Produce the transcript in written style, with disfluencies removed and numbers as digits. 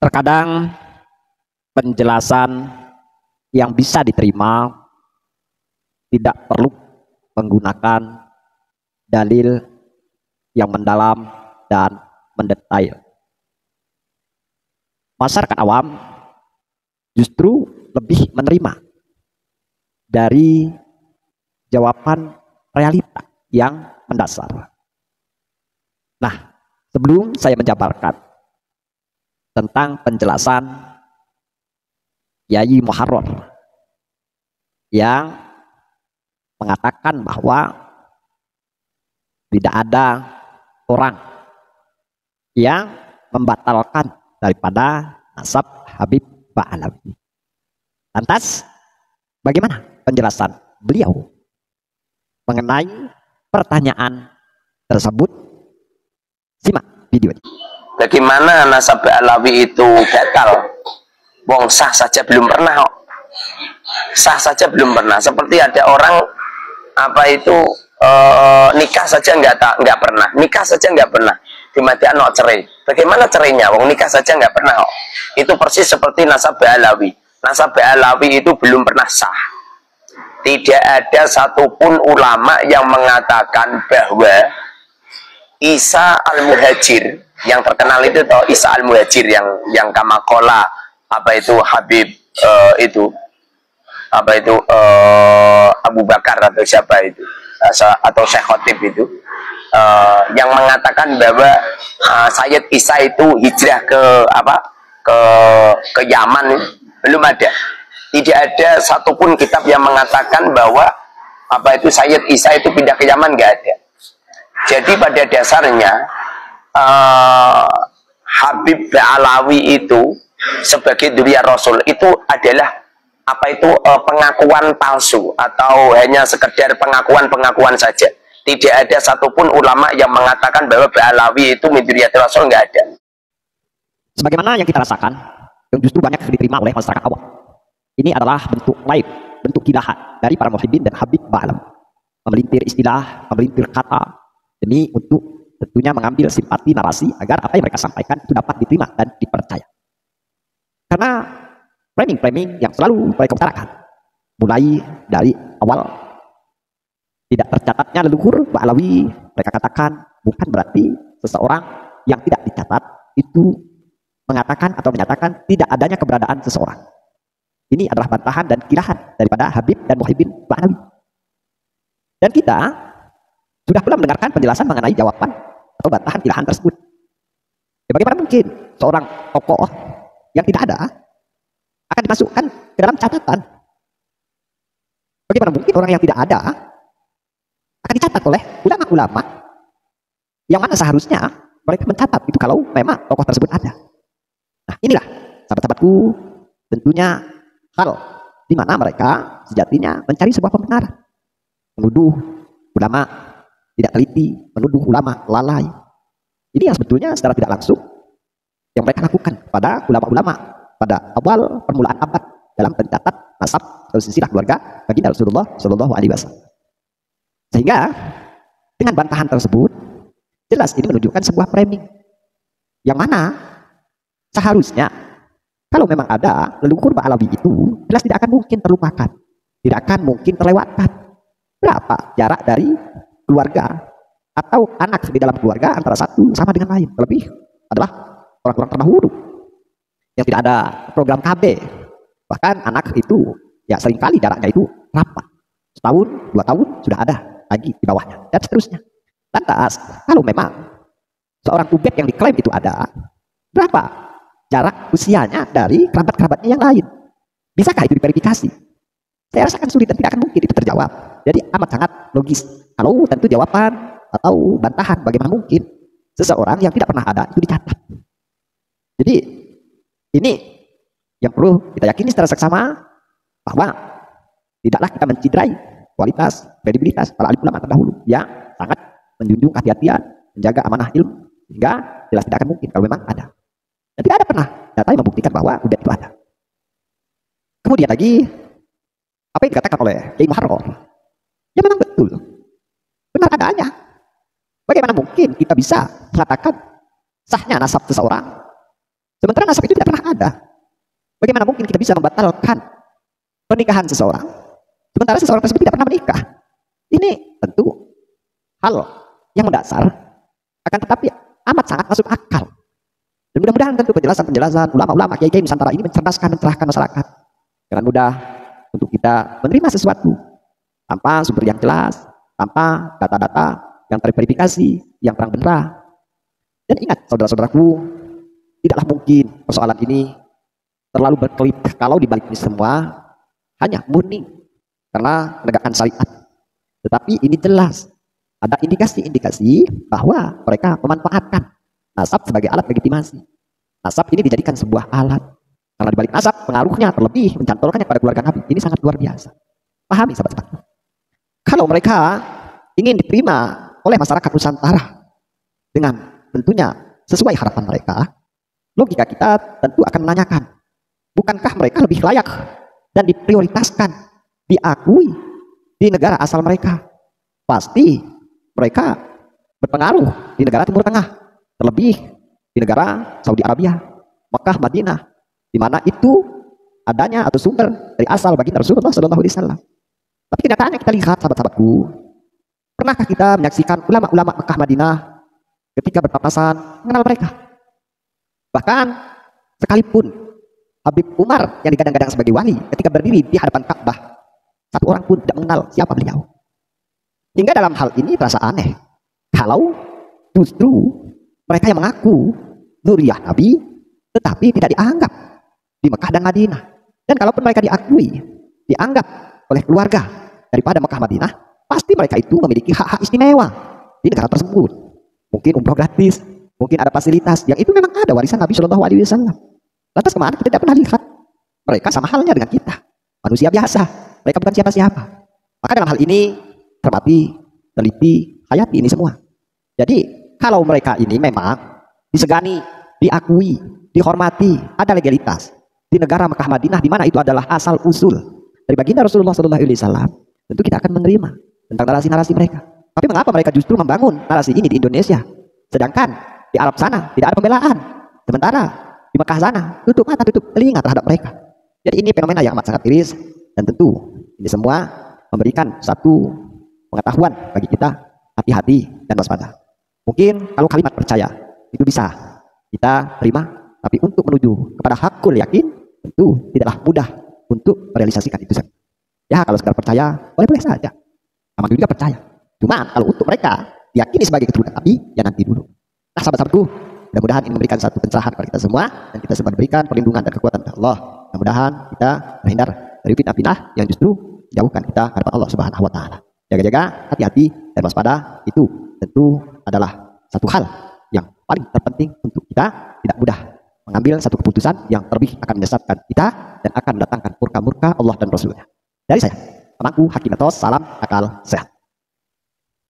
Terkadang penjelasan yang bisa diterima tidak perlu menggunakan dalil yang mendalam dan mendetail. Masyarakat awam justru lebih menerima dari jawaban realita yang mendasar. Nah, sebelum saya menjabarkan tentang penjelasan Yai Muharrar yang mengatakan bahwa tidak ada orang yang membatalkan daripada nasab Habib Ba'alawi. Lantas, bagaimana penjelasan beliau mengenai pertanyaan tersebut? Simak video ini. Bagaimana nasab Ba'alawi itu batal? Wong sah saja belum pernah kok. Sah saja belum pernah. Seperti ada orang nikah saja nggak pernah. Nikah saja nggak pernah. Dimatikan no cerai. Bagaimana cerainya? Wong nikah saja nggak pernah kok. Itu persis seperti nasab Ba'alawi. Nasab Ba'alawi itu belum pernah sah. Tidak ada satupun ulama yang mengatakan bahwa Isa al-Muhajir yang terkenal itu toh, Isa al-Muhajir yang kamakola Habib Abu Bakar atau siapa itu atau Syekh Khotib itu yang mengatakan bahwa Sayyid Isa itu hijrah ke Yaman, belum ada. Tidak ada satupun kitab yang mengatakan bahwa Sayyid Isa itu pindah ke Yaman, nggak ada. Jadi pada dasarnya Habib Ba'alawi itu sebagai dzurriyyah Rasul itu adalah pengakuan palsu atau hanya sekedar pengakuan saja. Tidak ada satupun ulama yang mengatakan bahwa Ba'alawi itu min dzurriyyatir Rasul, nggak ada. Sebagaimana yang kita rasakan, yang justru banyak diterima oleh masyarakat awam, ini adalah bentuk lain, bentuk kidahan dari para muhibbin dan Habib Ba'alawi, memelintir istilah, memelintir kata, demi untuk tentunya mengambil simpati narasi agar apa yang mereka sampaikan itu dapat diterima dan dipercaya. Karena framing-framing yang selalu mereka utarakan, mulai dari awal tidak tercatatnya leluhur Ba'alawi, mereka katakan bukan berarti seseorang yang tidak dicatat itu mengatakan atau menyatakan tidak adanya keberadaan seseorang. Ini adalah bantahan dan kidahan daripada Habib dan Muhibbin Ba'alawi. Dan kita sudah pula mendengarkan penjelasan mengenai jawaban atau bantahan kidahan tersebut. Ya, bagaimana mungkin seorang tokoh yang tidak ada akan dimasukkan ke dalam catatan? Bagaimana mungkin orang yang tidak ada akan dicatat oleh ulama-ulama yang mana seharusnya mereka mencatat itu kalau memang tokoh tersebut ada? Nah, inilah sahabat-sahabatku tentunya hal di mana mereka sejatinya mencari sebuah pembenaran, menuduh ulama tidak teliti, menuduh ulama lalai. Ini yang sebetulnya secara tidak langsung yang mereka lakukan pada ulama-ulama pada awal permulaan abad dalam pencatat nasab atau silsilah keluarga baginda Rasulullah Shallallahu Alaihi Wasallam. Sehingga dengan bantahan tersebut jelas ini menunjukkan sebuah framing yang mana seharusnya kalau memang ada leluhur Ba'alawi itu jelas tidak akan mungkin terlupakan, tidak akan mungkin terlewatkan. Berapa jarak dari keluarga atau anak di dalam keluarga antara satu sama dengan lain? Terlebih adalah orang-orang terdahulu yang tidak ada program KB, bahkan anak itu ya seringkali jaraknya itu rapat, setahun, 2 tahun sudah ada lagi di bawahnya dan seterusnya. Lantas kalau memang seorang ubed yang diklaim itu ada, berapa jarak usianya dari kerabat-kerabatnya yang lain? Bisakah itu diverifikasi? Saya rasakan sulit dan tidak akan mungkin itu terjawab. Jadi amat sangat logis. Kalau tentu jawaban atau bantahan bagaimana mungkin seseorang yang tidak pernah ada itu dicatat. Jadi ini yang perlu kita yakini secara seksama bahwa tidaklah kita menciderai kualitas, kredibilitas para alim ulama terdahulu yang sangat menjunjung kehati-hatian, menjaga amanah ilmu, sehingga jelas tidak akan mungkin kalau memang ada. Dan tidak ada pernah data yang membuktikan bahwa udah itu ada. Kemudian lagi apa yang dikatakan oleh Yai Muharrar, ya memang betul, benar adanya. Bagaimana mungkin kita bisa mengatakan sahnya nasab seseorang Sementara nasab itu tidak pernah ada. Bagaimana mungkin kita bisa membatalkan pernikahan seseorang sementara seseorang tersebut tidak pernah menikah? Ini tentu hal yang mendasar, akan tetapi amat sangat masuk akal. Dan mudah-mudahan tentu penjelasan-penjelasan ulama-ulama kiai-kiai Nusantara ini mencerdaskan, mencerahkan masyarakat dengan mudah untuk kita menerima sesuatu tanpa sumber yang jelas, tanpa data-data yang terverifikasi, yang terang benderang. Dan ingat, saudara-saudaraku, tidaklah mungkin persoalan ini terlalu berkelit kalau dibalik ini semua hanya murni karena menegakkan syariat. Tetapi ini jelas ada indikasi-indikasi bahwa mereka memanfaatkan nasab sebagai alat legitimasi. Nasab ini dijadikan sebuah alat. Karena dibalik nasab, pengaruhnya terlebih mencantolkannya pada keluarga Nabi. Ini sangat luar biasa. Pahami sahabat-sahabat. Kalau mereka ingin diterima oleh masyarakat Nusantara dengan tentunya sesuai harapan mereka, logika kita tentu akan menanyakan, bukankah mereka lebih layak dan diprioritaskan, diakui di negara asal mereka? Pasti mereka berpengaruh di negara Timur Tengah, terlebih di negara Saudi Arabia, Mekah, Madinah, di mana itu adanya atau sumber dari asal baginda Rasulullah SAW. Tapi kenyataannya kita lihat, sahabat-sahabatku, pernahkah kita menyaksikan ulama-ulama Mekah, Madinah ketika berpapasan mengenal mereka? Bahkan sekalipun Habib Umar yang digadang-gadang sebagai wali ketika berdiri di hadapan Ka'bah, satu orang pun tidak mengenal siapa beliau. Hingga dalam hal ini terasa aneh kalau justru mereka yang mengaku zuriyah Nabi tetapi tidak dianggap di Mekah dan Madinah. Dan kalaupun mereka diakui, dianggap oleh keluarga daripada Mekah Madinah, pasti mereka itu memiliki hak-hak istimewa di negara tersebut. Mungkin umroh gratis, mungkin ada fasilitas yang itu memang ada warisan Nabi Shallallahu Alaihi Wasallam. Lantas kemana kita tidak pernah lihat? Mereka sama halnya dengan kita, manusia biasa. Mereka bukan siapa-siapa. Maka dalam hal ini cermati, teliti, hayati ini semua. Jadi kalau mereka ini memang disegani, diakui, dihormati, ada legalitas di negara Mekah Madinah di mana itu adalah asal usul dari baginda Rasulullah SAW, tentu kita akan menerima tentang narasi-narasi mereka. Tapi mengapa mereka justru membangun narasi ini di Indonesia, sedangkan di Arab sana tidak ada pembelaan, sementara di Mekah sana tutup mata, tutup telinga terhadap mereka. Jadi ini fenomena yang amat sangat miris, dan tentu ini semua memberikan satu pengetahuan bagi kita, hati-hati dan waspada. Mungkin kalau kalimat percaya itu bisa kita terima, tapi untuk menuju kepada hakul yakin tentu tidaklah mudah untuk merealisasikan itu. Ya kalau sekedar percaya boleh-boleh saja, sama juga percaya. Cuma kalau untuk mereka diyakini sebagai keturunan Nabi, ya nanti dulu. Nah sahabat-sahabatku, mudah-mudahan ini memberikan satu pencerahan kepada kita semua, dan kita semua diberikan perlindungan dan kekuatan dari Allah. Mudah-mudahan kita terhindar dari fitnah-fitnah yang justru jauhkan kita hadapan Allah Subhanahu wa taala. Jaga-jaga, hati-hati dan waspada, itu tentu adalah satu hal yang paling terpenting untuk kita tidak mudah mengambil satu keputusan yang terlebih akan menyesatkan kita dan akan mendatangkan murka-murka Allah dan Rasulnya. Dari saya, Amangku Hakim Atos, salam akal sehat.